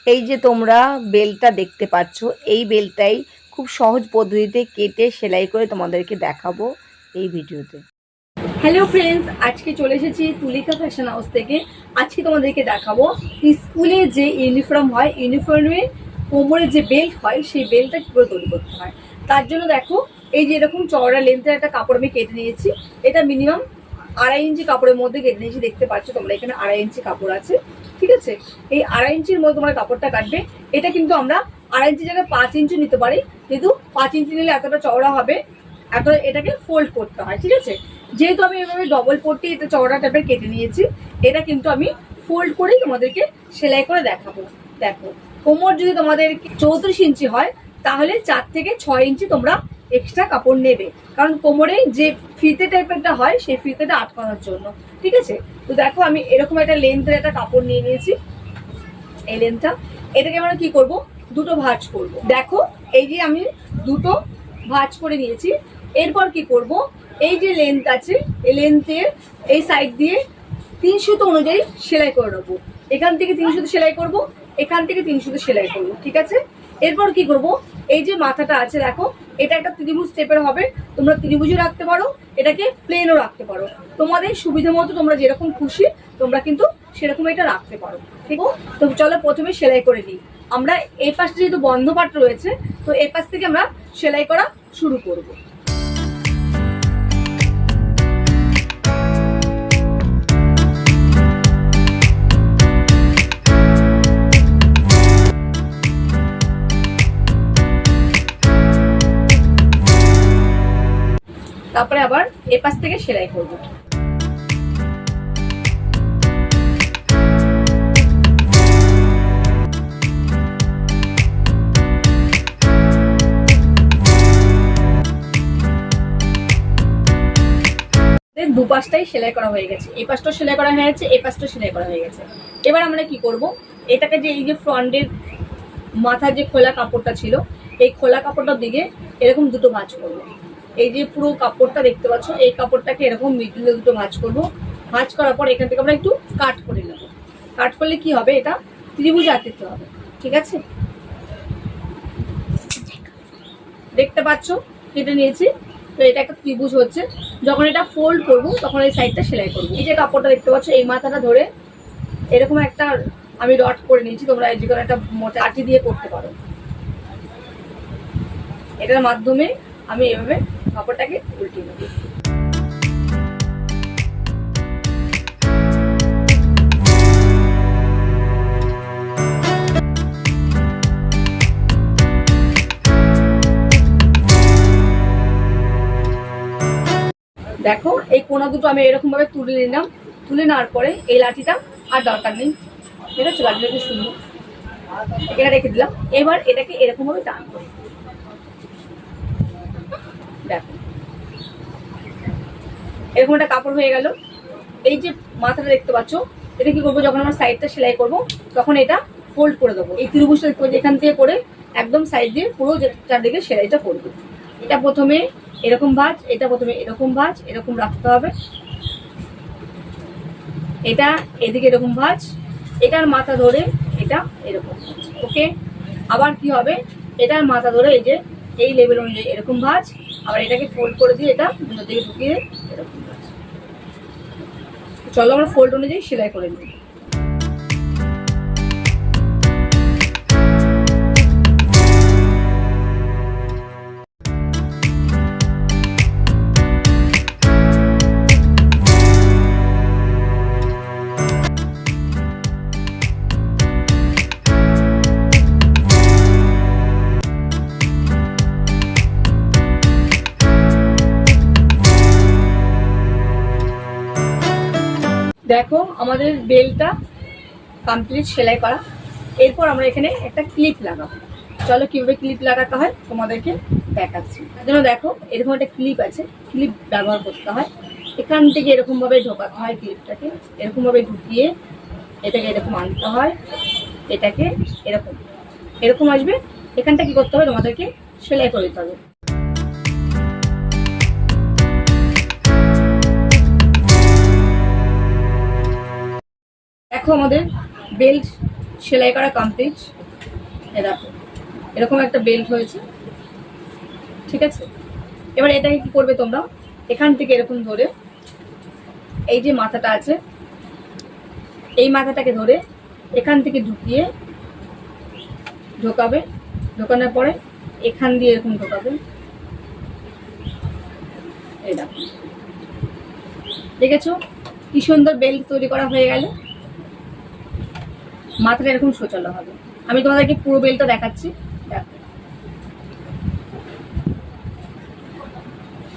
এই যে তোমরা বেলটা দেখতে পাচ্ছ, এই বেলটাই খুব সহজ পদ্ধতিতে কেটে সেলাই করে তোমাদেরকে দেখাবো এই ভিডিওতে। হ্যালো ফ্রেন্ডস, আজকে চলে এসেছি তুলিকা ফ্যাশন হাউস থেকে। আজকে তোমাদেরকে দেখাবো স্কুলে যে ইউনিফর্ম হয়, ইউনিফর্মে কোমরে যে বেল্ট হয় সেই বেল্টটা কী করে তৈরি করতে হয়। তার জন্য দেখো, এই যে এরকম চওড়া লেন্থের একটা কাপড় আমি কেটে নিয়েছি। এটা মিনিমাম 2.5 ইঞ্চি কাপড়ের মধ্যে কেটে নিয়েছি। দেখতে পাচ্ছ তোমরা, এখানে 2.5 ইঞ্চি কাপড় আছে, ঠিক আছে। এই 2.5 ইঞ্চির মধ্যে তোমরা কাপড়টা কাটবে। এটা কিন্তু আমরা 2.5 ইঞ্চি জায়গায় 5 ইঞ্চি নিতে পারি, কিন্তু 5 ইঞ্চি নিলে এতটা চওড়া হবে, এত এটাকে ফোল্ড করতে হয়, ঠিক আছে। যেহেতু আমি এভাবে ডবল পট্টি এটা চওড়া টাইপের কেটে নিয়েছি, এটা কিন্তু আমি ফোল্ড করেই তোমাদেরকে সেলাই করে দেখাবো। দেখো, কোমর যদি তোমাদের 34 ইঞ্চি হয় তাহলে 4 থেকে 6 ইঞ্চি তোমরা এক্সট্রা কাপড় নেবে, কারণ কোমরে যে ফিতে টাইপেরটা হয় সেই ফিতেটা আটকানোর জন্য, ঠিক আছে। তো দেখো, আমি এরকম একটা লেন্থের একটা কাপড় নিয়ে নিয়েছি। এই লেন্থটা, এটাকে আমরা কি করব, দুটো ভাঁজ করব। দেখো, এই যে আমি দুটো ভাঁজ করে নিয়েছি। এরপর কি করব, এই যে লেন্থ আছে এই লেন্থের এই সাইড দিয়ে 3 সুতো অনুযায়ী সেলাই করে নেবো। এখান থেকে 3 সুতো সেলাই করব, এখান থেকে 3 সুতো সেলাই করব, ঠিক আছে। এরপর কি করব, এই যে মাথাটা আছে দেখো, এটা একটা ত্রিভুজ স্টেপের হবে। তোমরা ত্রিভুজও রাখতে পারো, এটাকে প্লেনও রাখতে পারো, তোমাদের সুবিধা মতো তোমরা যেরকম খুশি তোমরা কিন্তু সেরকম এটা রাখতে পারো, ঠিক আছে। তো চলো প্রথমে সেলাই করে নিই। আমরা এই পাশটা যেহেতু বন্ধ পাট রয়েছে, তো এই পাশ থেকে আমরা সেলাই করা শুরু করব। তারপরে আবার এ পাশ থেকে সেলাই করব। দুপাশটাই সেলাই করা হয়ে গেছে, এই পাশটাও সেলাই করা হয়ে গেছে, এই পাশটাও সেলাই করা হয়ে গেছে। এবার আমরা কি করব, এটাকে যে এই যে ফ্রন্টের মাথার যে খোলা কাপড়টা ছিল, এই খোলা কাপড়টার দিকে এরকম দুটো ভাঁজ করব। এই যে পুরো কাপড়টা দেখতে পাচ্ছ, এই কাপড়টাকে এরকম মিডলে দুটো ভাঁজ করব। ভাঁজ করার পর এখান থেকে আমরা একটু কাট করে নেব। কাট করলে কি হবে, এটা ত্রিভুজ আকৃতি হবে, ঠিক আছে। দেখতে পাচ্ছ কেটে নিয়েছি, তো এটা একটা ত্রিভুজ হচ্ছে। যখন এটা ফোল্ড করব তখন এই সাইডটা সেলাই করব। এই যে কাপড়টা দেখতে পাচ্ছ, এই মাথাটা ধরে এরকম একটা আমি ডট করে নিয়েছি। তোমরা এই যে কোনো একটা মোটা আটি দিয়ে করতে পারো। এটার মাধ্যমে আমি এভাবে কাপড়টাকে উল্টিয়ে নেব। দেখো, এই কোনা দুটো আমি এরকম ভাবে তুলে নিলাম। তুলে নেওয়ার পরে এই লাঠিটা আর দরকার নেই, ঠিক আছে। লাঠিটা একটু সুন্দর এখানে রেখে দিলাম। এবার এটাকে এরকম ভাবে টানবো। দেখো, এরকম একটা কাপড় হয়ে গেল। এই যে মাথাটা দেখতে পাচ্ছ, এটা কি করবো, যখন আমরা সাইডটা সেলাই করব তখন এটা ফোল্ড করে দেবো। এই ত্রিভুজটা এখান থেকে করে একদম সাইড দিয়ে পুরো চারদিকে সেলাইটা করবো। এটা প্রথমে এরকম ভাঁজ, এটা প্রথমে এরকম ভাঁজ, এরকম রাখতে হবে। এটা এদিকে এরকম ভাঁজ, এটার মাথা ধরে এটা এরকম ভাঁজ, ওকে। আবার কি হবে, এটার মাথা ধরে এই যে এই লেভেল অনুযায়ী এরকম ভাঁজ, আবার এটাকে ফোল্ড করে দিয়ে এটা ভিতর দিকে ঢুকিয়ে এরকম ভাঁজ। চলো আমরা ফোল্ড অনুযায়ী সেলাই করে নিই। দেখো, আমাদের বেলটা কমপ্লিট সেলাই করা। এরপর আমরা এখানে একটা ক্লিপ লাগাবো। চলো কিভাবে ক্লিপ লাগাতে হয় তোমাদেরকে দেখাচ্ছি। তার জন্য দেখো, এরকম একটা ক্লিপ আছে, ক্লিপ ব্যবহার করতে হয়। এখান থেকে এরকম ভাবে ঢোকাতে হয় ক্লিপটাকে, এরকম ভাবে ঢুকিয়ে এটাকে এরকম আনতে হয়। এটাকে এরকম এরকম আসবে। এখানটা কি করতে হবে, তোমাদেরকে সেলাই করে দিতে হবে। দেখো, আমাদের বেল্ট সেলাই করা কমপ্লিট। দেখো এরকম একটা বেল্ট হয়েছে, ঠিক আছে। এবার এটাকে কি করবে তোমরা, এখান থেকে এরকম ধরে এই যে মাথাটা আছে এই মাথাটাকে ধরে এখান থেকে ঢোকাবে, ঢোকানোর পরে এখান দিয়ে এরকম ঢোকাবে। এই দেখো, দেখেছো কি সুন্দর বেল্ট তৈরি করা হয়ে গেল। মাথাটা এরকম সোচালো হবে। আমি তোমাদেরকে পুরো বেল্টটা দেখাচ্ছি। দেখো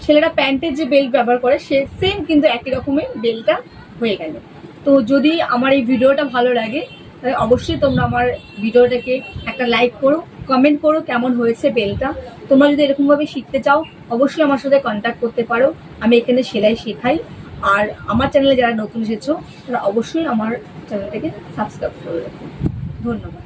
ছেলেরা প্যান্টের যে বেল্ট ব্যবহার করে সে সেম কিন্তু একই রকমের বেল্টটা হয়ে গেল। তো যদি আমার এই ভিডিওটা ভালো লাগে তাহলে অবশ্যই তোমরা আমার ভিডিওটাকে একটা লাইক করো, কমেন্ট করো কেমন হয়েছে বেল্টটা। তোমরা যদি এরকমভাবে শিখতে চাও অবশ্যই আমার সাথে কন্ট্যাক্ট করতে পারো। আমি এখানে সেলাই শেখাই। আর আমার চ্যানেলে যারা নতুন এসেছো তারা অবশ্যই আমার চ্যানেলটাকে সাবস্ক্রাইব করে রাখো। ধন্যবাদ।